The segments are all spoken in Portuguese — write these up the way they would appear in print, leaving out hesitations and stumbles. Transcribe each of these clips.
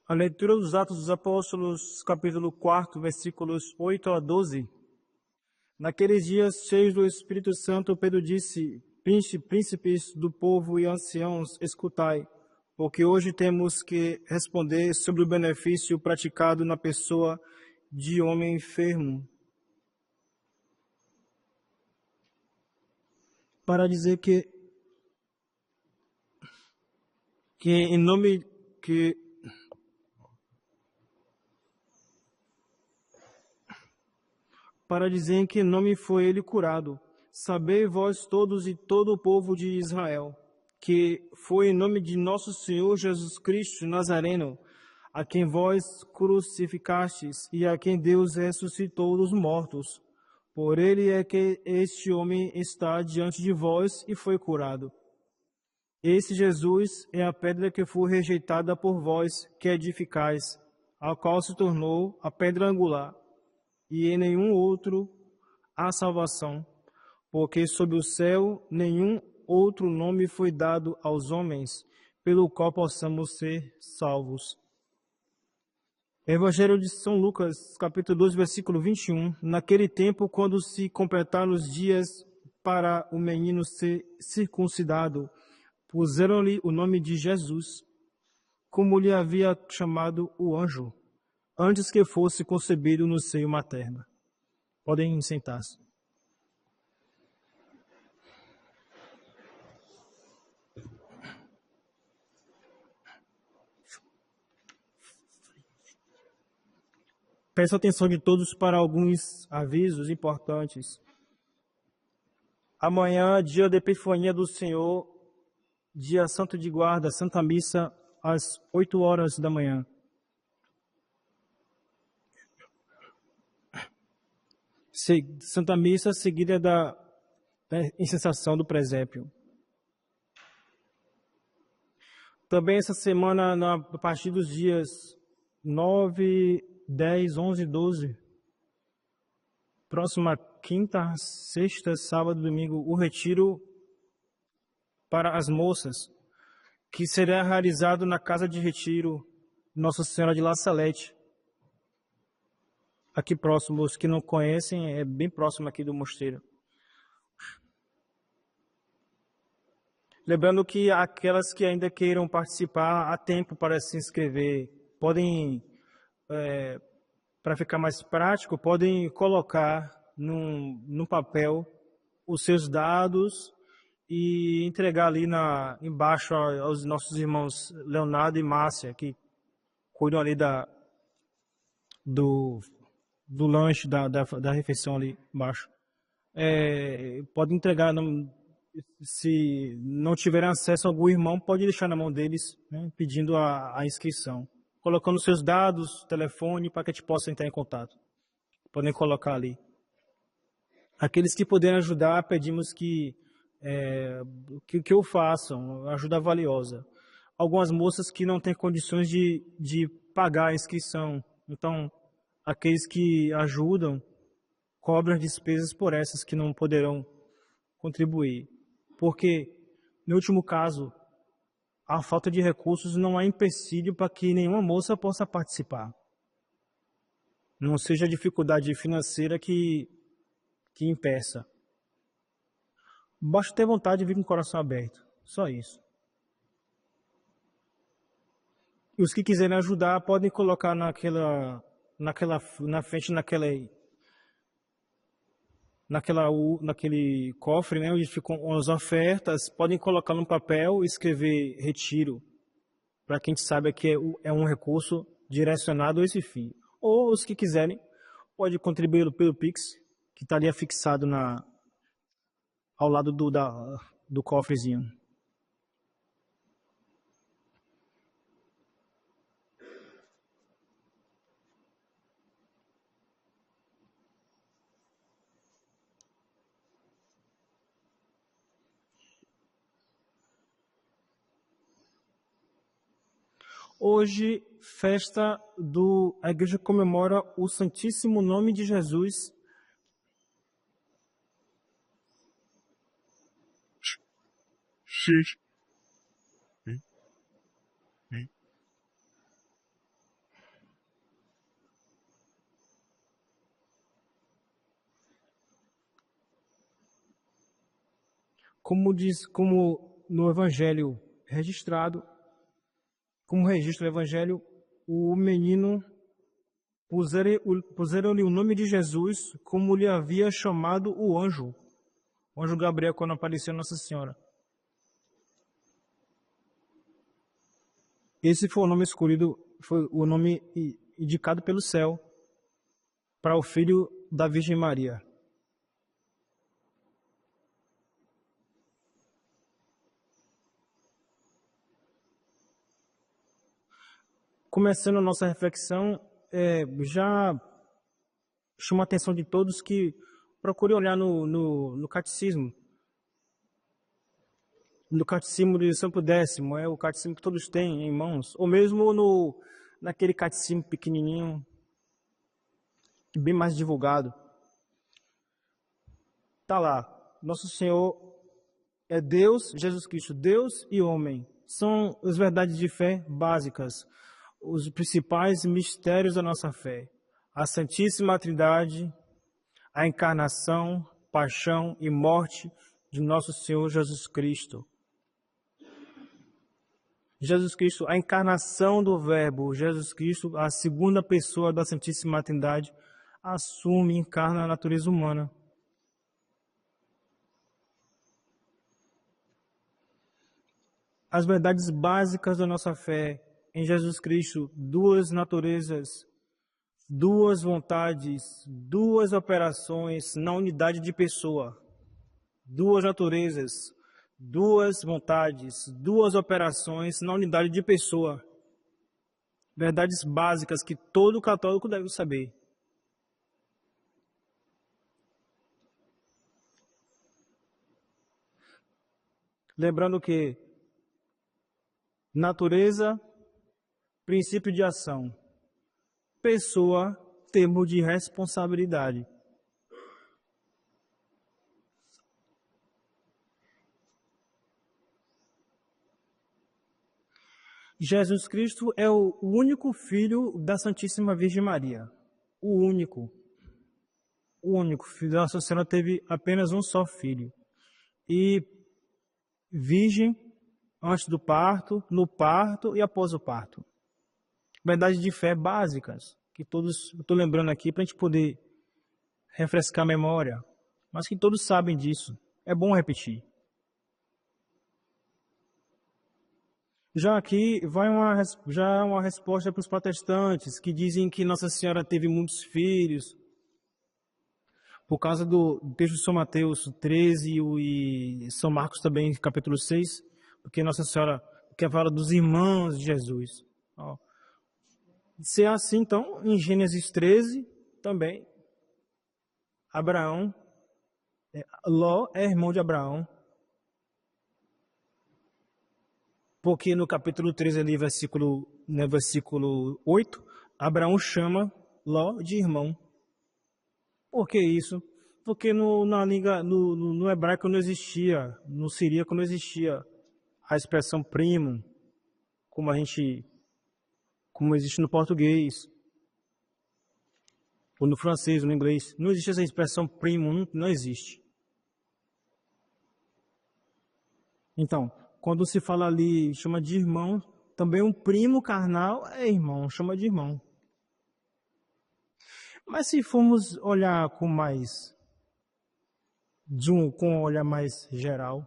A leitura dos Atos dos Apóstolos, capítulo 4, versículos 8 a 12. Naqueles dias, cheios do Espírito Santo, Pedro disse: Príncipes do povo e anciãos, escutai, porque hoje temos que responder sobre o benefício praticado na pessoa de homem enfermo. Para dizer que em nome que para dizer em que nome foi ele curado. Sabei vós todos e todo o povo de Israel, que foi em nome de nosso Senhor Jesus Cristo Nazareno, a quem vós crucificastes e a quem Deus ressuscitou dos mortos. Por ele é que este homem está diante de vós e foi curado. Esse Jesus é a pedra que foi rejeitada por vós, que edificais, a qual se tornou a pedra angular. E em nenhum outro há salvação, porque sob o céu nenhum outro nome foi dado aos homens, pelo qual possamos ser salvos. Evangelho de São Lucas, capítulo 2, versículo 21. Naquele tempo, quando se completaram os dias para o menino ser circuncidado, puseram-lhe o nome de Jesus, como lhe havia chamado o anjo, antes que fosse concebido no seio materno. Podem sentar-se. Peço a atenção de todos para alguns avisos importantes. Amanhã, dia da Epifania do Senhor, dia Santo de Guarda, Santa Missa, às 8 horas da manhã. Santa Missa seguida da incensação do presépio. Também essa semana, a partir dos dias 9, 10, 11, 12, próxima quinta, sexta, sábado, domingo, o retiro para as moças, que será realizado na Casa de Retiro Nossa Senhora de La Salette. Aqui próximo, os que não conhecem, é bem próximo aqui do mosteiro. Lembrando que aquelas que ainda queiram participar, há tempo para se inscrever. Podem, para ficar mais prático, podem colocar num papel os seus dados e entregar ali embaixo aos nossos irmãos Leonardo e Márcia, que cuidam ali do lanche, da refeição ali embaixo. Pode entregar, se não tiverem acesso a algum irmão, pode deixar na mão deles, né, pedindo a inscrição. Colocando seus dados, telefone, para que a gente possa entrar em contato. Podem colocar ali. Aqueles que puderem ajudar, pedimos que eu façam, ajuda valiosa. Algumas moças que não têm condições de pagar a inscrição. Então, aqueles que ajudam, cobram as despesas por essas que não poderão contribuir. Porque, no último caso, a falta de recursos não é empecilho para que nenhuma moça possa participar. Não seja a dificuldade financeira que impeça. Basta ter vontade de vir com o coração aberto. Só isso. E os que quiserem ajudar podem colocar na frente, naquele cofre, né, onde ficam as ofertas, podem colocar no papel e escrever retiro, para que a gente saiba que é um recurso direcionado a esse fim. Ou os que quiserem, pode contribuir pelo Pix, que está ali afixado ao lado do cofrezinho. Hoje, a igreja comemora o Santíssimo Nome de Jesus. como no Evangelho registrado, como registra o Evangelho, o menino puseram-lhe o nome de Jesus, como lhe havia chamado o anjo Gabriel, quando apareceu Nossa Senhora. Esse foi o nome escolhido, foi o nome indicado pelo céu para o filho da Virgem Maria. Começando a nossa reflexão, já chama a atenção de todos que procurem olhar no catecismo. No catecismo de São Décimo, é o catecismo que todos têm em mãos, ou mesmo naquele catecismo pequenininho, bem mais divulgado. Tá lá, Nosso Senhor é Deus, Jesus Cristo, Deus e homem. São as verdades de fé básicas, os principais mistérios da nossa fé. A Santíssima Trindade, a encarnação, paixão e morte de nosso Senhor Jesus Cristo. Jesus Cristo, a encarnação do Verbo, Jesus Cristo, a segunda pessoa da Santíssima Trindade, assume e encarna a natureza humana. As verdades básicas da nossa fé em Jesus Cristo, duas naturezas, duas vontades, duas operações na unidade de pessoa, duas naturezas, duas vontades, duas operações na unidade de pessoa. Verdades básicas que todo católico deve saber. Lembrando que natureza, princípio de ação. Pessoa, termo de responsabilidade. Jesus Cristo é o único filho da Santíssima Virgem Maria. O único. O único. Nossa Senhora teve apenas um só filho. E virgem antes do parto, no parto e após o parto. Verdades de fé básicas, que todos, eu estou lembrando aqui para a gente poder refrescar a memória, mas que todos sabem disso. É bom repetir. Já aqui vai uma resposta para os protestantes que dizem que Nossa Senhora teve muitos filhos, por causa do texto de São Mateus 13 e São Marcos também, capítulo 6, porque Nossa Senhora quer falar dos irmãos de Jesus. Se é assim, então, em Gênesis 13, também, Abraão, Ló é irmão de Abraão, porque no capítulo 13, ali, versículo 8, Abraão chama Ló de irmão. Por que isso? Porque no hebraico não existia, no siríaco não existia a expressão primo, como existe no português, ou no francês, ou no inglês. Não existe essa expressão primo, não existe. Então, quando se fala ali, chama de irmão, também um primo carnal é irmão, chama de irmão. Mas se formos olhar com um olhar mais geral,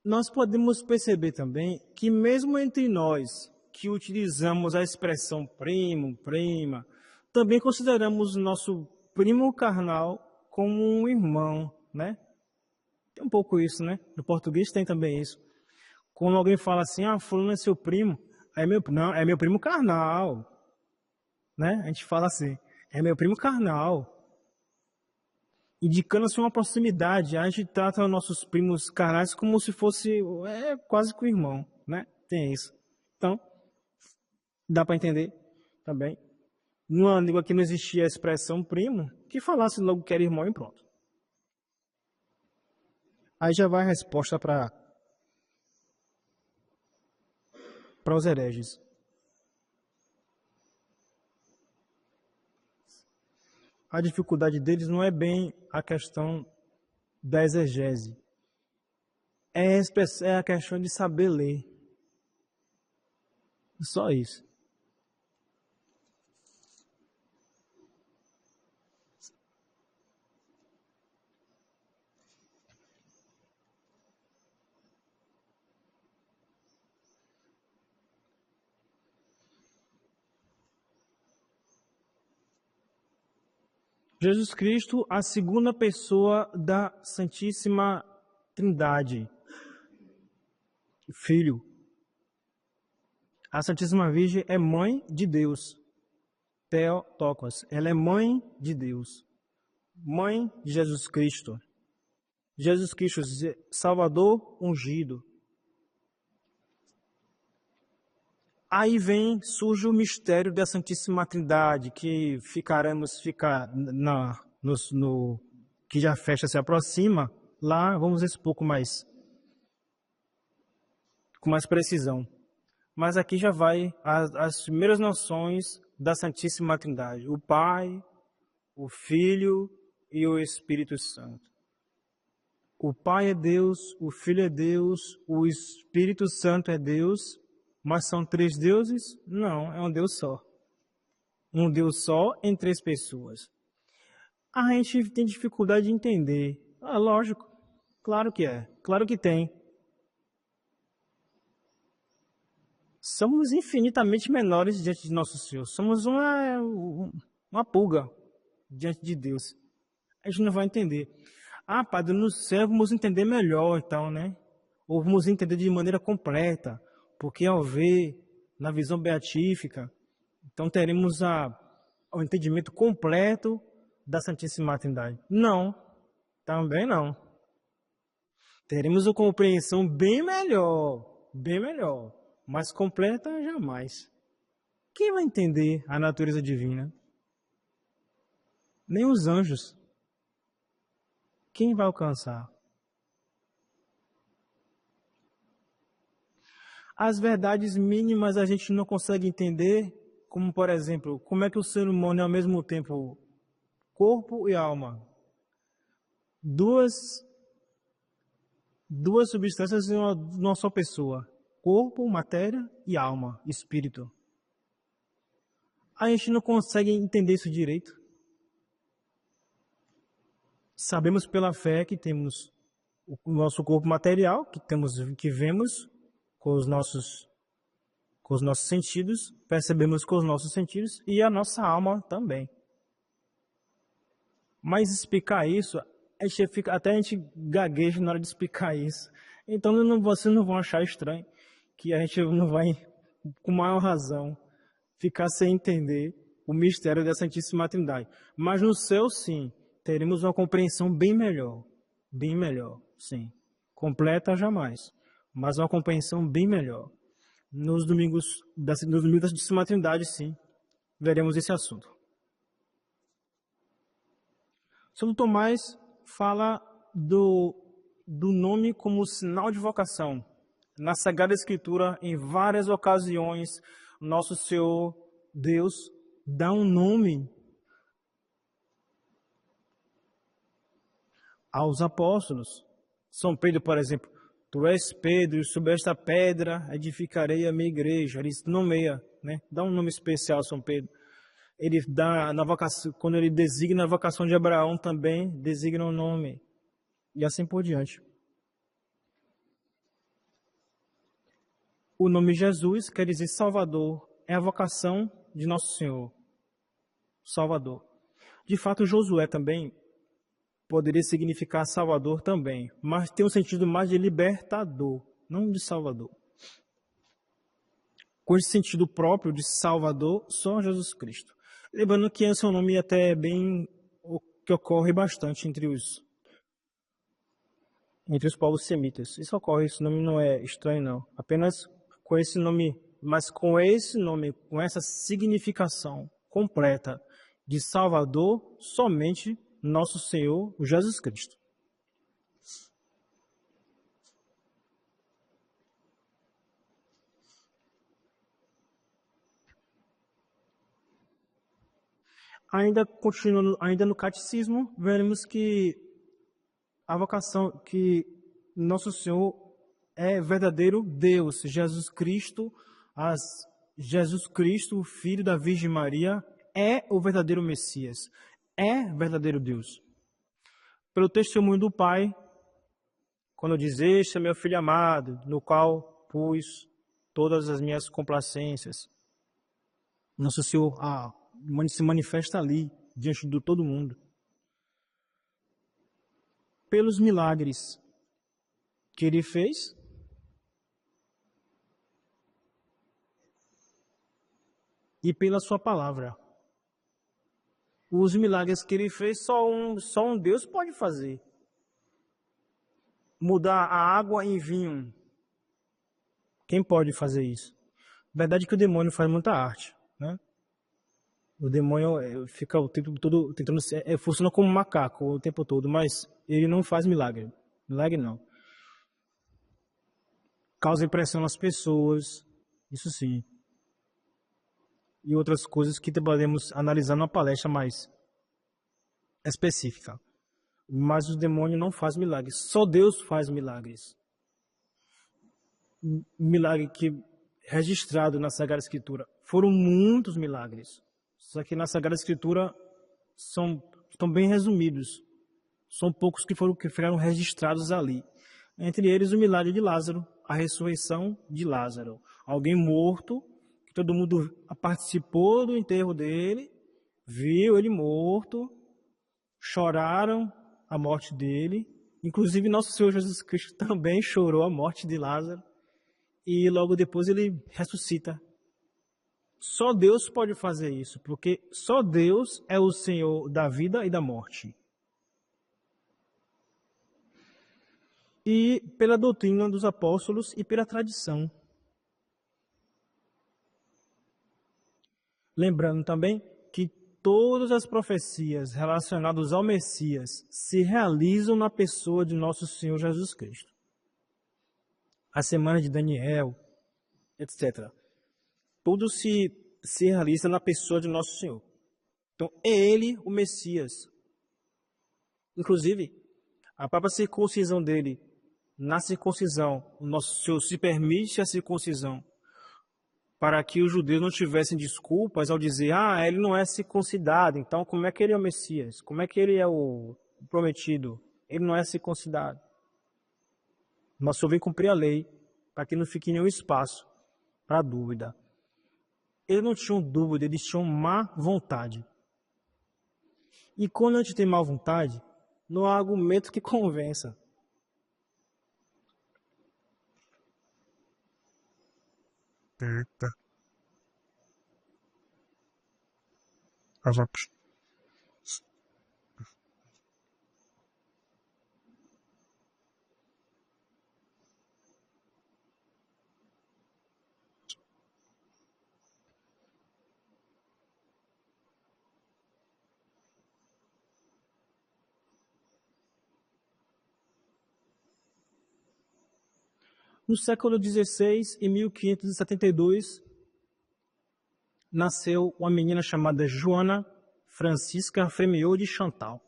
nós podemos perceber também que mesmo entre nós, que utilizamos a expressão primo, prima, também consideramos nosso primo carnal como um irmão, né? Tem um pouco isso, né? No português tem também isso. Quando alguém fala assim, fulano é seu primo, não, é meu primo carnal, né? A gente fala assim, é meu primo carnal. Indicando-se uma proximidade. A gente trata nossos primos carnais como se fosse quase que o irmão, né? Tem isso. Então, dá para entender também. Numa língua que não existia a expressão primo, que falasse logo que era irmão e pronto. Aí já vai a resposta para os hereges. A dificuldade deles não é bem a questão da exegese, É a questão de saber ler. Só isso. Jesus Cristo, a segunda pessoa da Santíssima Trindade. Filho. A Santíssima Virgem é mãe de Deus. Theotokos. Ela é mãe de Deus. Mãe de Jesus Cristo. Jesus Cristo, Salvador ungido. Aí surge o mistério da Santíssima Trindade, que que já a festa se aproxima. Lá vamos ver isso um pouco mais, com mais precisão. Mas aqui já vai as primeiras noções da Santíssima Trindade. O Pai, o Filho e o Espírito Santo. O Pai é Deus, o Filho é Deus, o Espírito Santo é Deus, mas são três deuses? Não, é um Deus só. Um Deus só em três pessoas. A gente tem dificuldade de entender. Ah, lógico, claro que é, claro que tem. Somos infinitamente menores diante de nosso Senhor. Somos uma pulga diante de Deus. A gente não vai entender. Ah, Padre, no céu vamos entender melhor, então, né? Ou vamos entender de maneira completa, porque ao ver na visão beatífica, então teremos o entendimento completo da Santíssima Trindade. Não, também não. Teremos uma compreensão bem melhor, mas completa jamais. Quem vai entender a natureza divina? Nem os anjos. Quem vai alcançar? As verdades mínimas a gente não consegue entender, como por exemplo, como é que o ser humano é ao mesmo tempo corpo e alma. Duas substâncias em uma só pessoa. Corpo, matéria e alma, espírito. A gente não consegue entender isso direito. Sabemos pela fé que temos o nosso corpo material, que vemos com os nossos sentidos, percebemos com os nossos sentidos e a nossa alma também. Mas explicar isso, até a gente gagueja na hora de explicar isso. Então vocês não vão achar estranho que a gente não vai, com maior razão, ficar sem entender o mistério da Santíssima Trindade. Mas no céu, sim, teremos uma compreensão bem melhor, sim. Completa jamais, mas uma compreensão bem melhor. Nos domingos da Santíssima Trindade, sim, veremos esse assunto. São Tomás fala do nome como sinal de vocação. Na Sagrada Escritura, em várias ocasiões, nosso Senhor Deus dá um nome aos apóstolos. São Pedro, por exemplo, tu és Pedro, e sobre esta pedra edificarei a minha igreja. Ele nomeia, né? Dá um nome especial a São Pedro. Ele dá na vocação, quando ele designa a vocação de Abraão também, designa um nome. E assim por diante. O nome Jesus quer dizer Salvador. É a vocação de Nosso Senhor. Salvador. De fato, Josué também poderia significar Salvador também, mas tem um sentido mais de libertador, não de Salvador. Com esse sentido próprio de Salvador, só Jesus Cristo. Lembrando que esse é um nome até bem que ocorre bastante entre os povos semitas. Isso ocorre, esse nome não é estranho não. Apenas com esse nome, mas com esse nome, com essa significação completa de Salvador, somente nosso Senhor Jesus Cristo. Ainda no catecismo, veremos que a vocação que nosso Senhor é verdadeiro Deus. Jesus Cristo, o Filho da Virgem Maria, é o verdadeiro Messias, é verdadeiro Deus. Pelo testemunho do Pai, quando diz: "Este é meu Filho amado, no qual pus todas as minhas complacências." Nosso Senhor se manifesta ali, diante de todo mundo. Pelos milagres que Ele fez, e pela sua palavra. Os milagres que Ele fez, só um Deus pode fazer. Mudar a água em vinho. Quem pode fazer isso? Verdade é que o demônio faz muita arte, né? O demônio fica o tempo todo tentando funciona como um macaco o tempo todo, mas ele não faz milagre. Milagre não. Causa impressão nas pessoas, isso sim. E outras coisas que podemos analisar numa palestra mais específica. Mas o demônio não faz milagres. Só Deus faz milagres. Milagre que registrado na Sagrada Escritura. Foram muitos milagres. Só que na Sagrada Escritura estão bem resumidos. São poucos que ficaram registrados ali. Entre eles o milagre de Lázaro, a ressurreição de Lázaro. Alguém morto, que todo mundo participou do enterro dele, viu ele morto, choraram a morte dele. Inclusive nosso Senhor Jesus Cristo também chorou a morte de Lázaro. E logo depois ele ressuscita. Só Deus pode fazer isso, porque só Deus é o Senhor da vida e da morte. E pela doutrina dos apóstolos e pela tradição. Lembrando também que todas as profecias relacionadas ao Messias se realizam na pessoa de nosso Senhor Jesus Cristo. A semana de Daniel, etc. Tudo se realiza na pessoa de nosso Senhor. Então, é Ele o Messias. Inclusive, a própria circuncisão dele, na circuncisão, o nosso Senhor se permite a circuncisão para que os judeus não tivessem desculpas ao dizer: ele não é circuncidado, então como é que ele é o Messias? Como é que ele é o prometido? Ele não é circuncidado. Nosso Senhor vem cumprir a lei, para que não fique nenhum espaço para dúvida. Eles não tinham dúvida, eles tinham má vontade. E quando a gente tem má vontade, não há argumento que convença. Eita. Casacos. No século XVI, em 1572, nasceu uma menina chamada Joana Francisca Frémyot de Chantal.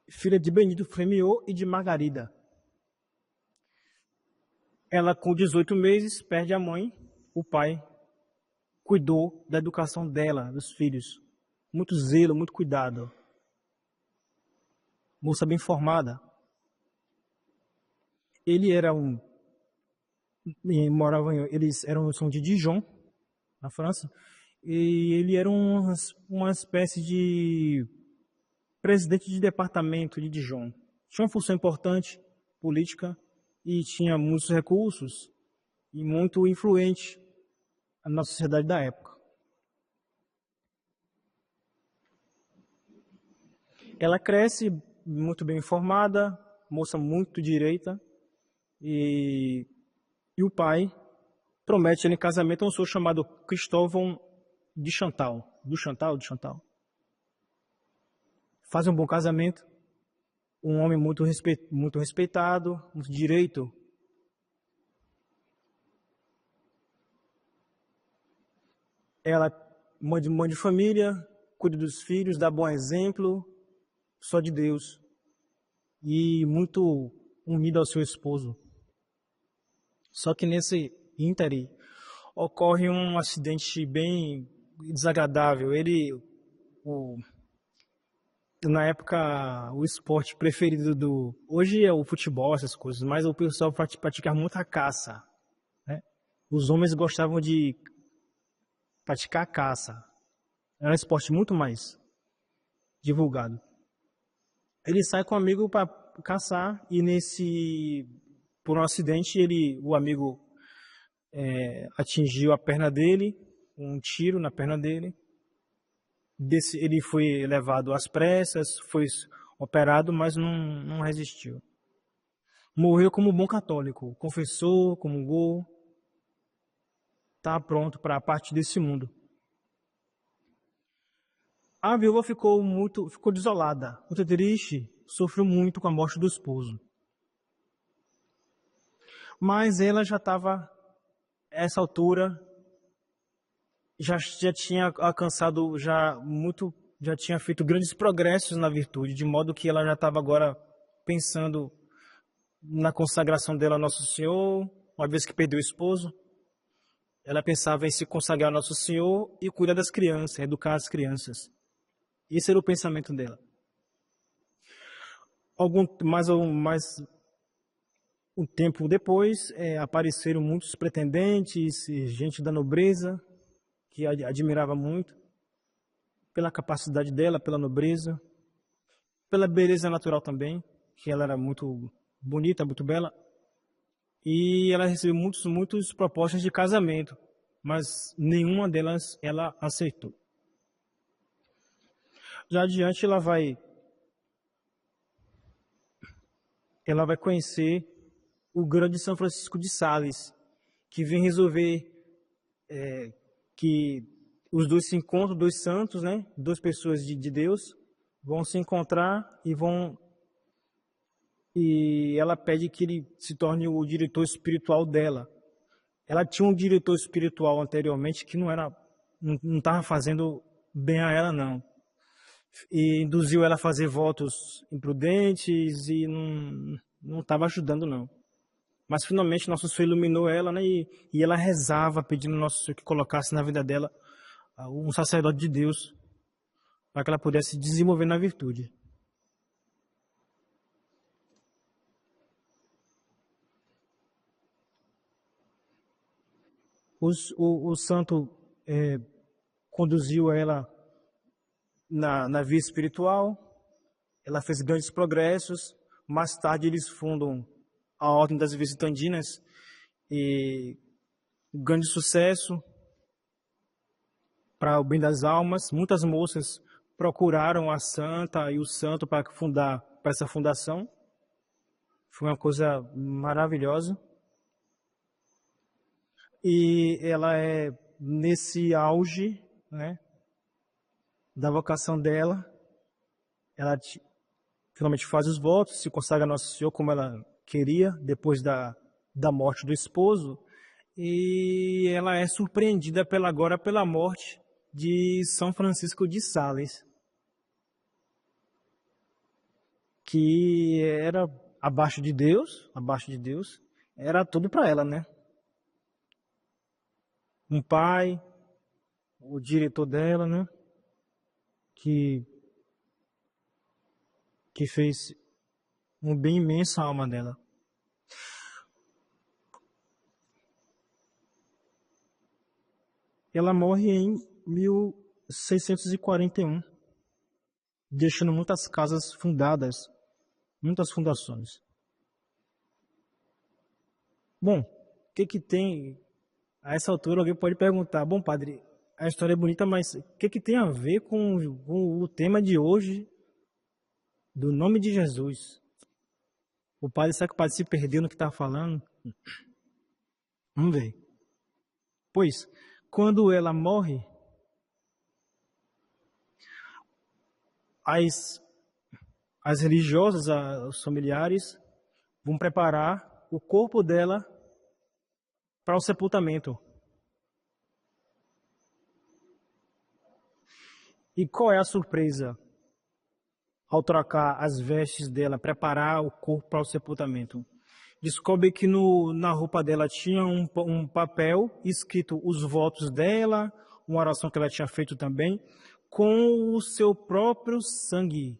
Filha de Benito Frémyot e de Margarida. Ela, com 18 meses, perde a mãe. O pai cuidou da educação dela, dos filhos. Muito zelo, muito cuidado. Moça bem formada. Ele era eles são de Dijon, na França, e ele era uma espécie de presidente de departamento de Dijon. Tinha uma função importante, política, e tinha muitos recursos e muito influente na sociedade da época. Ela cresce muito bem informada, moça muito direita, e o pai promete ele em casamento a um senhor chamado Cristóvão de Chantal. De Chantal. Faz um bom casamento, um homem muito respeitado, muito direito. Ela, mãe de família, cuida dos filhos, dá bom exemplo, só de Deus. e muito unida ao seu esposo. Só que nesse íntere ocorre um acidente bem desagradável. O, na época, o esporte preferido hoje é o futebol, essas coisas, mas o pessoal pratica muita caça, né? Os homens gostavam de praticar caça. Era um esporte muito mais divulgado. Ele sai com o amigo para caçar e por um acidente, o amigo atingiu a perna dele, um tiro na perna dele. Ele foi levado às pressas, foi operado, mas não resistiu. Morreu como bom católico, confessou, comungou, está pronto para partir desse mundo. A viúva ficou desolada, muito triste, sofreu muito com a morte do esposo. Mas ela já estava, essa altura, já tinha alcançado já tinha feito grandes progressos na virtude, de modo que ela já estava agora pensando na consagração dela a Nosso Senhor, uma vez que perdeu o esposo. Ela pensava em se consagrar a Nosso Senhor e cuidar das crianças, educar as crianças. Esse era o pensamento dela. Mais um tempo depois, apareceram muitos pretendentes, gente da nobreza, que admirava muito, pela capacidade dela, pela nobreza, pela beleza natural também, que ela era muito bonita, muito bela. E ela recebeu muitas propostas de casamento, mas nenhuma delas ela aceitou. Já adiante ela vai conhecer o grande São Francisco de Sales, que vem resolver que os dois se encontram, dois santos, né? Duas pessoas de Deus vão se encontrar e ela pede que ele se torne o diretor espiritual dela. Ela tinha um diretor espiritual anteriormente que não estava fazendo bem a ela, não. E induziu ela a fazer votos imprudentes e não estava ajudando, não. Mas finalmente Nosso Senhor iluminou ela, né? E ela rezava pedindo ao Nosso Senhor que colocasse na vida dela um sacerdote de Deus para que ela pudesse desenvolver na virtude. O santo conduziu ela na vida espiritual, ela fez grandes progressos. Mais tarde eles fundam a Ordem das Visitandinas e grande sucesso para o bem das almas. Muitas moças procuraram a santa e o santo para essa fundação. Foi uma coisa maravilhosa. E ela é nesse auge, né, da vocação dela. Ela finalmente faz os votos, se consagra a Nosso Senhor como ela queria, depois da morte do esposo, e ela é surpreendida agora pela morte de São Francisco de Sales, que era abaixo de Deus, era tudo para ela, né? Um pai, o diretor dela, né? Que fez um bem imenso à alma dela. Ela morre em 1641, deixando muitas casas fundadas, muitas fundações. Bom, o que tem? A essa altura alguém pode perguntar, bom padre, a história é bonita, mas o que tem a ver com o tema de hoje, do nome de Jesus? Será que o padre se perdeu no que está falando? Vamos ver. Pois, quando ela morre, as religiosas, os familiares, vão preparar o corpo dela para o sepultamento. E qual é a surpresa? ao trocar as vestes dela, preparar o corpo para o sepultamento. Descobre que na roupa dela tinha um papel escrito os votos dela, uma oração que ela tinha feito também, com o seu próprio sangue.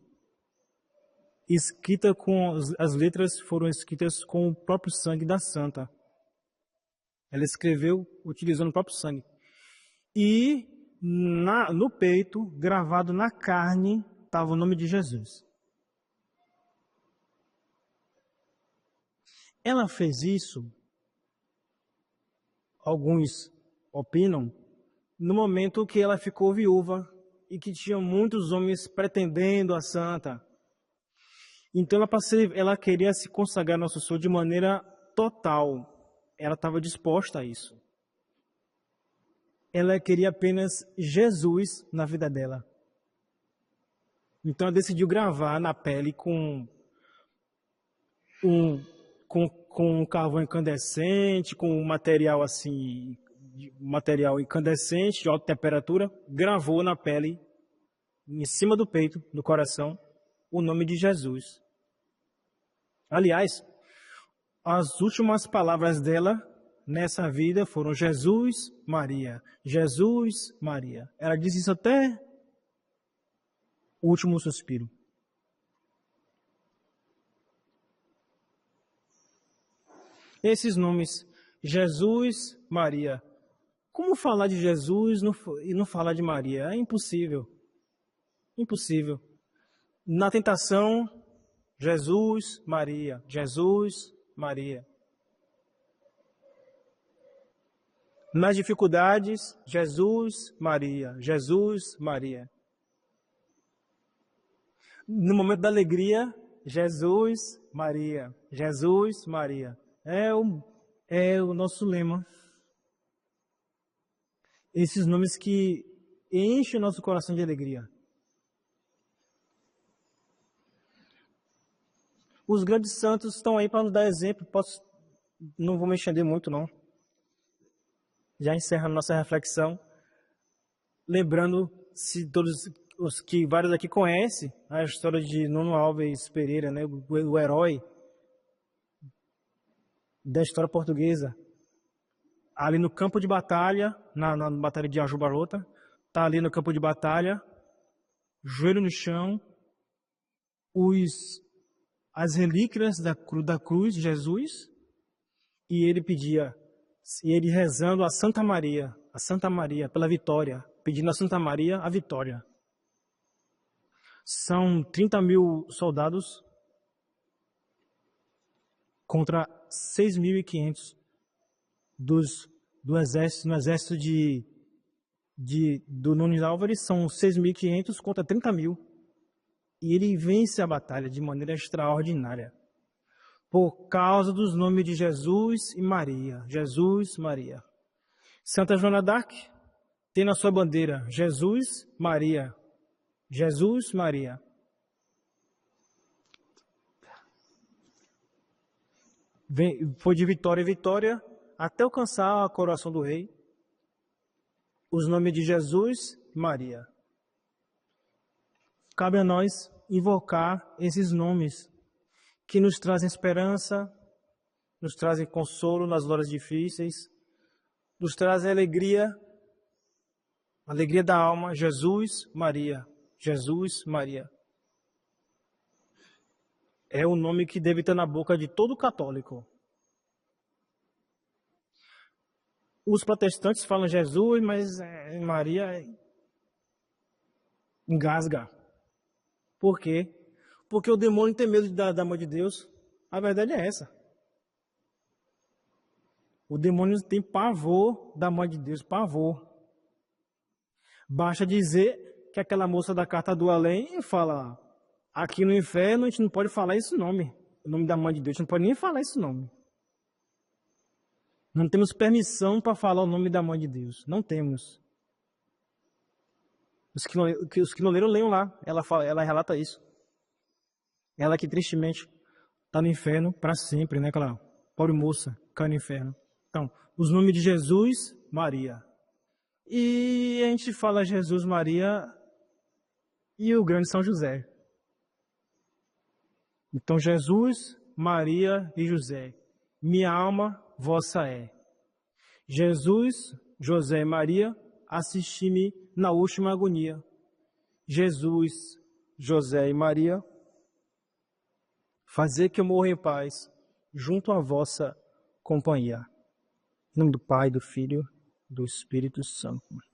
Escrita com as letras foram escritas com o próprio sangue da santa. Ela escreveu utilizando o próprio sangue. E no peito, gravado na carne, estava o nome de Jesus. Ela fez isso, alguns opinam, no momento que ela ficou viúva e que tinha muitos homens pretendendo a santa. Então ela queria se consagrar ao nosso Senhor de maneira total. Ela estava disposta a isso. Ela queria apenas Jesus na vida dela. Então ela decidiu gravar na pele com um carvão incandescente, com um material assim, material incandescente de alta temperatura, gravou na pele, em cima do peito, do coração, o nome de Jesus. Aliás, as últimas palavras dela nessa vida foram Jesus, Maria, Jesus, Maria. Ela disse isso até o último suspiro. Esses nomes, Jesus, Maria. Como falar de Jesus e não falar de Maria? É impossível. Impossível. Na tentação, Jesus, Maria. Jesus, Maria. Nas dificuldades, Jesus, Maria. Jesus, Maria. No momento da alegria, Jesus, Maria. Jesus, Maria. É o nosso lema. Esses nomes que enchem o nosso coração de alegria. Os grandes santos estão aí para nos dar exemplo. Não vou me estender muito, não. Já encerrando nossa reflexão. Lembrando, se todos os que vários aqui conhecem, a história de Nuno Alves Pereira, né, o herói da história portuguesa. Ali no campo de batalha, na batalha de Ajubarota, está ali no campo de batalha, joelho no chão, as relíquias da cruz de Jesus, e ele rezando a Santa Maria pela vitória, pedindo a Santa Maria a vitória. São 30.000 soldados contra 6.500 do exército, no exército do Nunes Álvares, são 6.500 contra 30.000. E ele vence a batalha de maneira extraordinária. Por causa dos nomes de Jesus e Maria. Jesus, Maria. Santa Joana d'Arc tem na sua bandeira Jesus, Maria. Jesus, Maria. Foi de vitória em vitória até alcançar a coroação do rei. Os nomes de Jesus e Maria. Cabe a nós invocar esses nomes que nos trazem esperança, nos trazem consolo nas horas difíceis, nos trazem alegria da alma. Jesus, Maria. Jesus, Maria. É o nome que deve estar na boca de todo católico. Os protestantes falam Jesus, mas Maria engasga. Por quê? Porque o demônio tem medo da mãe de Deus. A verdade é essa. O demônio tem pavor da mãe de Deus, pavor. Basta dizer que aquela moça da carta do além fala: aqui no inferno a gente não pode falar esse nome. O nome da mãe de Deus, a gente não pode nem falar esse nome. Não temos permissão para falar o nome da mãe de Deus. Não temos. Os que não leram, leiam lá. Ela relata isso. Ela que tristemente está no inferno para sempre, né? Aquela pobre moça cai no inferno. Então, os nomes de Jesus, Maria. E a gente fala Jesus, Maria e o grande São José. Então Jesus, Maria e José, minha alma vossa é. Jesus, José e Maria, assisti-me na última agonia. Jesus, José e Maria, fazer que eu morra em paz, junto à vossa companhia. Em nome do Pai, do Filho, do Espírito Santo.